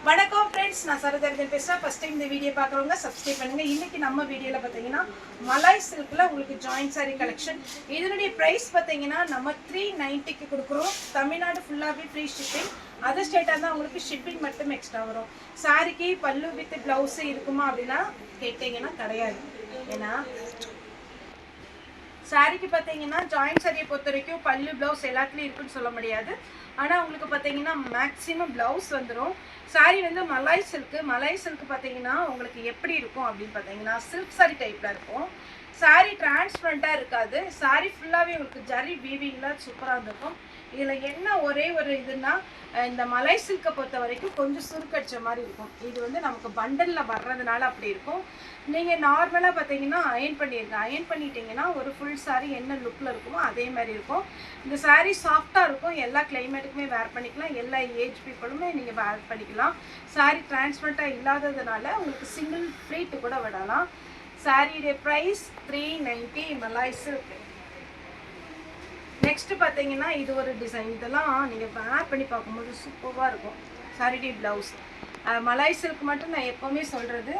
வணக்கம் ஃப்ரெண்ட்ஸ், நான் சரதர்ஜன் பேசுகிறேன். ஃபஸ்ட் டைம் இந்த வீடியோ பார்க்குறவங்க சப்ஸ்கிரைப் பண்ணுங்கள். இன்றைக்கி நம்ம வீடியோவில் பார்த்தீங்கன்னா மலாய் சில்கில் உங்களுக்கு ஜாயின்ட் சாரீ கலெக்ஷன். இதனுடைய ப்ரைஸ் பார்த்தீங்கன்னா நம்ம 390க்கு கொடுக்குறோம். தமிழ்நாடு ஃபுல்லாகவே ஃப்ரீ ஷிப்பிங். அதர் ஸ்டேட்டாக இருந்தால் உங்களுக்கு ஷிப்பிங் மட்டும் எக்ஸ்ட்ரா வரும். சாரிக்கு பல்லு வித் ப்ளவுஸு இருக்குமா அப்படின்னா கேட்டிங்கன்னா கிடையாது. ஏன்னா சாரிக்கு பார்த்தீங்கன்னா ஜாயின்ட் சாரியை பொறுத்த வரைக்கும் பல்லு ப்ளவுஸ் எல்லாத்துலேயும் இருக்குன்னு சொல்ல முடியாது. ஆனால் உங்களுக்கு பார்த்தீங்கன்னா மேக்ஸிமம் ப்ளவுஸ் வந்துடும். சாரீ வந்து மலாய் சில்க்கு பார்த்தீங்கன்னா உங்களுக்கு எப்படி இருக்கும் அப்படின்னு பார்த்தீங்கன்னா சில்க் சாரீ டைப்பில் இருக்கும். சாரீ டிரான்ஸ்பரண்ட்டாக இருக்காது. சாரீ ஃபுல்லாகவே உங்களுக்கு ஜரி வீவிங்கில் சூப்பராக இருந்திருக்கும். இதில் என்ன ஒரே ஒரு இதுன்னா இந்த மலாய் சில்கை பொறுத்த வரைக்கும் கொஞ்சம் சுருக்கடிச்ச மாதிரி இருக்கும். இது வந்து நமக்கு பண்டலில் வர்றதுனால அப்படி இருக்கும். நீங்கள் நார்மலாக பார்த்தீங்கன்னா அயன் பண்ணியிருங்க. அயன் பண்ணிட்டீங்கன்னா ஒரு ஃபுல் சாரீ என்ன லுக்கில் இருக்குமோ அதே மாதிரி இருக்கும். இந்த சாரீ சாஃப்டாக இருக்கும். எல்லா கிளைமேட்டுக்குமே வேர் பண்ணிக்கலாம். எல்லா ஏஜ் பீப்புளுமே நீங்கள் வேர் பண்ணிக்கலாம். சாரீ டிரான்ஸ்பரண்ட்டாக இல்லாததுனால உங்களுக்கு சிங்கிள் ஃப்ளீட்டு கூட விடலாம். சாரியுடைய ப்ரைஸ் 390 மலாய் சில்க். நெக்ஸ்ட் பார்த்தீங்கன்னா இது ஒரு டிசைன். இதெல்லாம் நீங்கள் வேர் பண்ணி பார்க்கும்போது சூப்பராக இருக்கும். சாரியுடைய ப்ளவுஸ் மலாய் சில்க் மட்டும் நான் எப்போவுமே சொல்கிறது,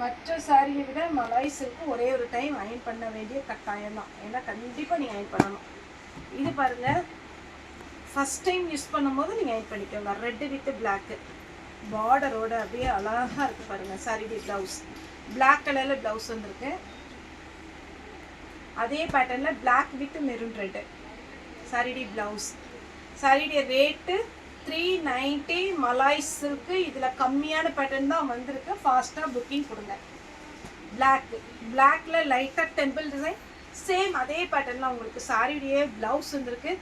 மற்ற சாரியை விட மலாய் சில்க்கு ஒரே ஒரு டைம் அயன் பண்ண வேண்டிய கட்டாயம் தான். ஏன்னா கண்டிப்பாக நீங்கள் அயன் பண்ணணும். இது பாருங்கள், ஃபஸ்ட் டைம் யூஸ் பண்ணும்போது நீங்கள் அயன் பண்ணிக்கோங்க. ரெட்டு வித் பிளாக்கு பார்டரோட அப்படியே அழகாக இருக்குது பாருங்கள். சாரியுடைய ப்ளவுஸ் பிளாக் கலரில் ப்ளவுஸ் வந்துருக்கு. அதே பேட்டர்னில் பிளாக் வித் மெரூன் ரெட்டு சாரியுடைய ப்ளவுஸ். சாரியுடைய ரேட்டு 390 மலாய் சில்க்கு. இதில் கம்மியான பேட்டர்ன் தான் வந்திருக்கு. ஃபாஸ்ட்டாக புக்கிங் கொடுங்க. பிளாக்ல லைட்டாக டெம்பிள் டிசைன் சேம் அதே பேட்டர்னில் உங்களுக்கு சாரியுடைய ப்ளவுஸ் வந்துருக்கு.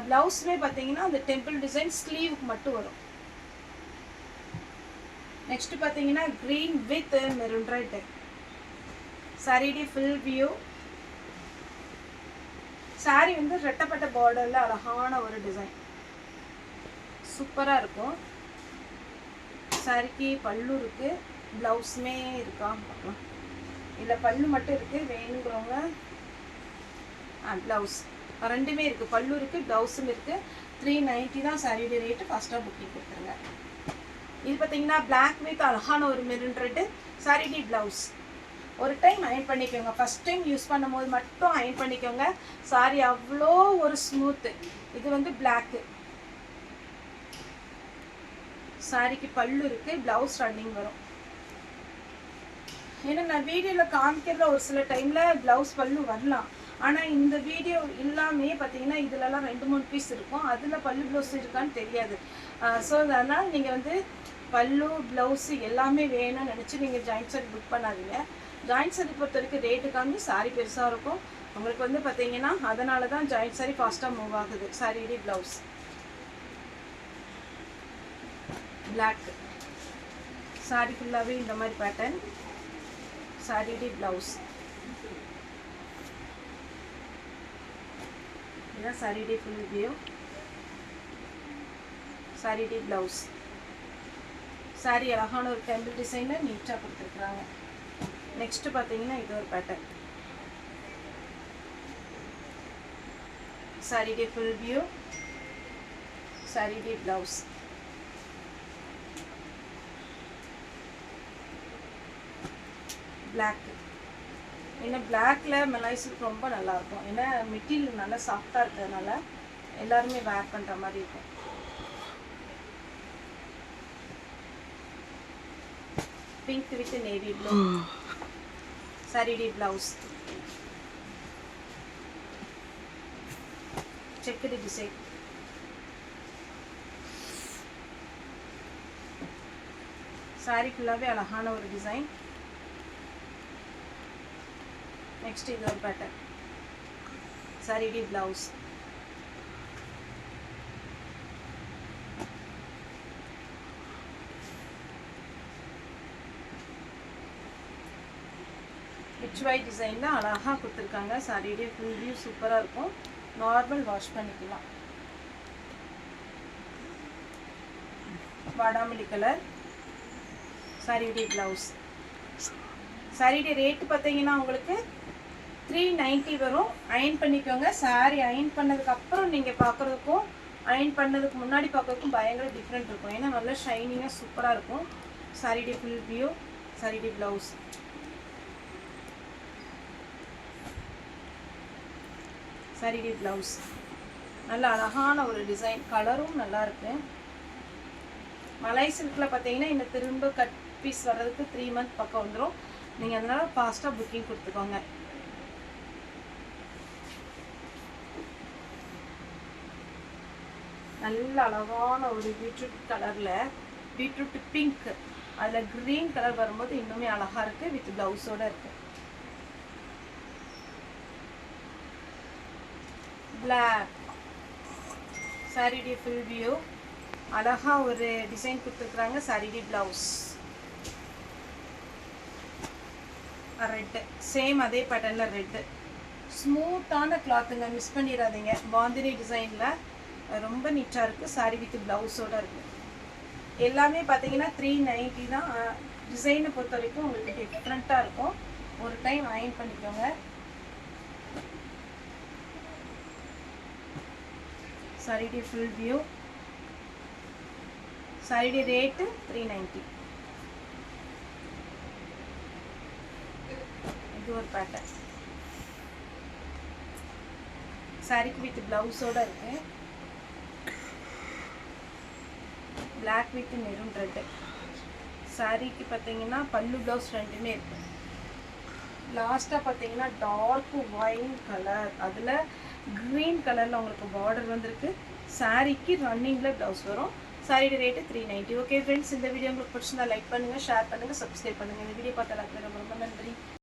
ப்ளவுஸுமே பார்த்தீங்கன்னா அந்த டெம்பிள் டிசைன் ஸ்லீவுக்கு மட்டும் வரும். நெக்ஸ்ட் பார்த்தீங்கன்னா க்ரீன் வித் மெரூன் ரெட் சாரியுடைய ஃபுல் வியூ. சாரி வந்து ரெட்டப்பட்ட பார்டரில் அழகான ஒரு டிசைன் சூப்பராக இருக்கும். சாரிக்கு பல்லு இருக்குது, ப்ளவுஸுமே இருக்கா பார்க்கலாம். இல்லை பல்லு மட்டும் இருக்குது, வேணுங்கிறவங்க ப்ளவுஸ் ரெண்டுமே இருக்குது. பல்லு இருக்குது, ப்ளவுஸும் இருக்குது. 390 தான் சாரியுடைய ரேட்டு. ஃபஸ்ட்டாக புக்கிங் கொடுத்துருங்க. இது பார்த்தீங்கன்னா பிளாக் வித் அழகான ஒரு மெரூன் ரெட்டு சாரியுடைய ப்ளவுஸ். ஒரு டைம் அயன் பண்ணிக்கோங்க. ஃபஸ்ட் டைம் யூஸ் பண்ணும்போது மட்டும் அயன் பண்ணிக்கோங்க. சாரி அவ்வளோ ஒரு ஸ்மூத்து. இது வந்து பிளாக்கு. சாரிக்கு பல்லு இருக்குது, ப்ளவுஸ் ரன்னிங் வரும். ஏன்னா நான் வீடியோவில் காமிக்கிறத ஒரு சில டைமில் ப்ளவுஸ் பல்லு வரலாம். ஆனால் இந்த வீடியோ இல்லாமே பார்த்தீங்கன்னா இதிலலாம் 2-3 பீஸ் இருக்கும். அதில் பல்லு ப்ளவுஸ் இருக்கான்னு தெரியாது. ஸோ அதனால் நீங்கள் வந்து பல்லு ப்ளவுஸு எல்லாமே வேணும்னு நினச்சி நீங்கள் ஜாயின்ட் சாரி புக் பண்ணாதீங்க. ஜாயின்ட் சாரி பொறுத்த வரைக்கும் ரேட்டு காமி சாரி பெருசாக இருக்கும் உங்களுக்கு வந்து பார்த்தீங்கன்னா. அதனால தான் ஜாயின்ட் சாரி ஃபாஸ்ட்டாக மூவ் ஆகுது. சாரியுடைய ப்ளவுஸ் பிளாக். சாரி ஃபுல்லாகவே இந்த மாதிரி பேட்டர்ன். சாரியுடைய ப்ளவுஸ் இதுதான் சாரியுடைய ஃபுல் வியூ. சாரியுடைய ப்ளவுஸ். சாரி அழகான ஒரு டெம்பிள் டிசைனில் நீட்டாக கொடுத்துருக்குறாங்க. நெக்ஸ்ட்டு பார்த்தீங்கன்னா இது ஒரு பேட்டர்ன். சாரியுடைய ஃபுல் வியூ. சாரியுடைய ப்ளவுஸ். பிளாக். ஏன்னா பிளாக்ல மலாய் சில்க் ரொம்ப நல்லாயிருக்கும். ஏன்னா மெட்டீரியல் நல்லா சாஃப்டாக இருக்கிறதுனால எல்லாருமே வேர் பண்ணுற மாதிரி இருக்கும். பிங்க் வித் நேவி ப்ளூ சாரியுடைய ப்ளவுஸ். Checked design. சாரி ஃபுல்லாகவே அழகான ஒரு டிசைன். நெக்ஸ்ட் இது ஒரு பேட்டர்ன். சாரியுடைய ப்ளவுஸ். HY டிசைன் தான் அழகாக கொடுத்துருக்காங்க. சாரியுடைய ஃபுல் வியூ சூப்பராக இருக்கும். நார்மல் வாஷ் பண்ணிக்கலாம். வாடாமல்லி கலர் சாரியுடைய ப்ளவுஸ். சாரியுடைய ரேட்டு பார்த்தீங்கன்னா உங்களுக்கு 390 வரும். அயன் பண்ணிக்கோங்க. சாரி அயன் பண்ணதுக்கப்புறம் நீங்கள் பார்க்குறதுக்கும் அயன் பண்ணதுக்கு முன்னாடி பார்க்கறதுக்கும் பயங்கர டிஃப்ரெண்ட் இருக்கும். ஏன்னா நல்லா ஷைனிங்காக சூப்பராக இருக்கும். சாரியுடைய ஃபுல் வியூ, சாரியுடைய ப்ளவுஸ். சாரியுடைய ப்ளவுஸ் நல்ல அழகான ஒரு டிசைன், கலரும் நல்லா இருக்கு. மலாய் சில்கில் பார்த்தீங்கன்னா இந்த திரும்ப கட் பீஸ் வர்றதுக்கு 3 மந்த் பக்கம் வந்துடும். நீங்கள் அதனால் ஃபாஸ்ட்டாக புக்கிங் கொடுத்துக்கோங்க. நல்ல அழகான ஒரு பீட்ரூட் கலரில், பீட்ரூட் பிங்க், அதில் க்ரீன் கலர் வரும்போது இன்னுமே அழகாக இருக்குது. வித் ப்ளவுஸோடு இருக்குது. பிளாக் சாரியுடைய ஃபுல் வியூ, அழகாக ஒரு டிசைன் கொடுத்துருக்குறாங்க. சாரியுடைய ப்ளவுஸ் ரெட்டு, சேம் அதே பேட்டர்னில் ரெட்டு. ஸ்மூத்தான கிளாத்துங்க, மிஸ் பண்ணிடாதீங்க. பாந்தினி டிசைனில் ரொம்ப நீட்டாக இருக்குது. சாரி வித் ப்ளவுஸோடு இருக்குது. எல்லாமே பார்த்தீங்கன்னா 390 தான். டிசைனை பொறுத்த வரைக்கும் உங்களுக்கு டிஃப்ரெண்ட்டாக இருக்கும். ஒரு டைம் அயன் பண்ணிக்கோங்க. சாரியுடைய ஃபுல் வியூ, சாரியுடைய ரேட்டு 390. இது ஒரு பேட்டர்ன். சாரிக்கு வித் ப்ளவுஸோடு இருக்குது. Black with maroon red. சாரிக்கு பார்த்தீங்கன்னா பல்லு ப்ளவுஸ் ரெண்டுமே இருக்குது. லாஸ்ட்டாக பார்த்தீங்கன்னா டார்க் ஒயின் கலர், அதில் க்ரீன் கலரில் உங்களுக்கு பார்டர் வந்திருக்கு. சாரிக்கு ரன்னிங்கில் ப்ளவுஸ் வரும். சாரியோட ரேட்டு 390. ஓகே ஃப்ரெண்ட்ஸ், இந்த வீடியோ உங்களுக்கு பிடிச்சிருந்தா லைக் பண்ணுங்கள், ஷேர் பண்ணுங்கள், சப்ஸ்கிரைப் பண்ணுங்கள். இந்த வீடியோ பார்த்த எல்லாருக்கும் ரொம்ப ரொம்ப நன்றி.